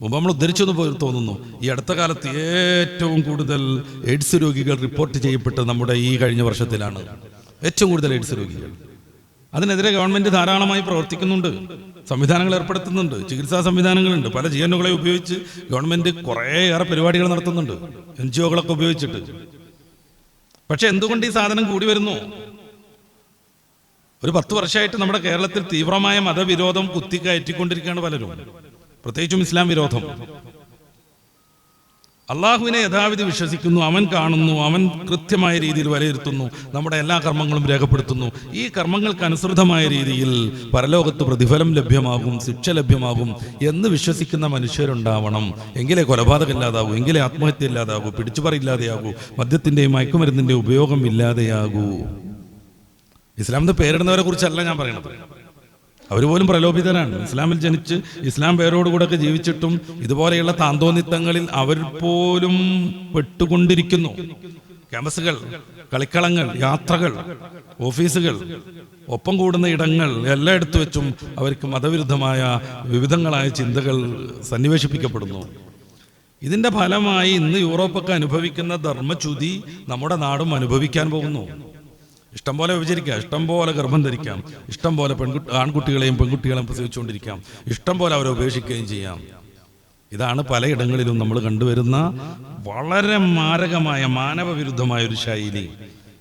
മുമ്പ് നമ്മൾ ഉദ്ധരിച്ചെന്ന് പോയി തോന്നുന്നു. ഈ അടുത്ത കാലത്ത് ഏറ്റവും കൂടുതൽ എയ്ഡ്സ് രോഗികൾ റിപ്പോർട്ട് ചെയ്യപ്പെട്ടത് നമ്മുടെ ഈ കഴിഞ്ഞ വർഷത്തിലാണ്. ഏറ്റവും കൂടുതൽ എയ്ഡ്സ് രോഗികൾ. അതിനെതിരെ ഗവൺമെന്റ് ധാരാളമായി പ്രവർത്തിക്കുന്നുണ്ട്, സംവിധാനങ്ങൾ ഏർപ്പെടുത്തുന്നുണ്ട്, ചികിത്സാ സംവിധാനങ്ങളുണ്ട്. പല GNOകളെ ഉപയോഗിച്ച് ഗവൺമെന്റ് കുറേയേറെ പരിപാടികൾ നടത്തുന്നുണ്ട്, NGOകളൊക്കെ ഉപയോഗിച്ചിട്ട്. പക്ഷെ എന്തുകൊണ്ട് ഈ സാധനം കൂടി വരുന്നു? ഒരു 10 വർഷമായിട്ട് നമ്മുടെ കേരളത്തിൽ തീവ്രമായ മതവിരോധം കുത്തിക്കയറ്റിക്കൊണ്ടിരിക്കുകയാണ് പലരും, പ്രത്യേകിച്ചും ഇസ്ലാം വിരോധം. അള്ളാഹുവിനെ യഥാവിധി വിശ്വസിക്കുന്നു, അവൻ കാണുന്നു, അവൻ കൃത്യമായ രീതിയിൽ വിലയിരുത്തുന്നു, നമ്മുടെ എല്ലാ കർമ്മങ്ങളും രേഖപ്പെടുത്തുന്നു. ഈ കർമ്മങ്ങൾക്ക് അനുസൃതമായ രീതിയിൽ പരലോകത്ത് പ്രതിഫലം ലഭ്യമാകും, ശിക്ഷ ലഭ്യമാകും എന്ന് വിശ്വസിക്കുന്ന മനുഷ്യരുണ്ടാവണം. എങ്കിലേ കൊലപാതകം ഇല്ലാതാകൂ, എങ്കിലേ ആത്മഹത്യ ഇല്ലാതാകൂ, പിടിച്ചുപറി ഇല്ലാതെയാകൂ, മദ്യത്തിൻ്റെയും മയക്കുമരുന്നിൻ്റെയും ഉപയോഗം ഇല്ലാതെയാകൂ. ഇസ്ലാമിന്റെ പേരിടുന്നവരെ കുറിച്ചല്ല ഞാൻ പറയുന്നത്. അവർ പോലും പ്രലോഭിതരാണ്. ഇസ്ലാമിൽ ജനിച്ച് ഇസ്ലാം പേരോടുകൂടെയൊക്കെ ജീവിച്ചിട്ടും ഇതുപോലെയുള്ള താന്തോന്നിത്തങ്ങളിൽ അവർ പോലും പെട്ടുകൊണ്ടിരിക്കുന്നു. ക്യാമ്പസുകൾ, കളിക്കളങ്ങൾ, യാത്രകൾ, ഓഫീസുകൾ, ഒപ്പം കൂടുന്ന ഇടങ്ങൾ എല്ലാം എടുത്തു വെച്ചും അവർക്ക് മതവിരുദ്ധമായ വിവിധങ്ങളായ ചിന്തകൾ സന്നിവേശിപ്പിക്കപ്പെടുന്നു. ഇതിന്റെ ഫലമായി ഇന്ന് യൂറോപ്പൊക്കെ അനുഭവിക്കുന്ന ധർമ്മച്യുതി നമ്മുടെ നാടും അനുഭവിക്കാൻ പോകുന്നു. ഇഷ്ടം പോലെ വിചരിക്കാം, ഇഷ്ടം പോലെ ഗർഭം ധരിക്കാം, ഇഷ്ടം പോലെ ആൺകുട്ടികളെയും പെൺകുട്ടികളെയും പ്രസവിച്ചുകൊണ്ടിരിക്കാം, ഇഷ്ടം പോലെ അവരെ ഉപേക്ഷിക്കുകയും ചെയ്യാം. ഇതാണ് പലയിടങ്ങളിലും നമ്മൾ കണ്ടുവരുന്ന വളരെ മാരകമായ മാനവവിരുദ്ധമായ ഒരു ശൈലി.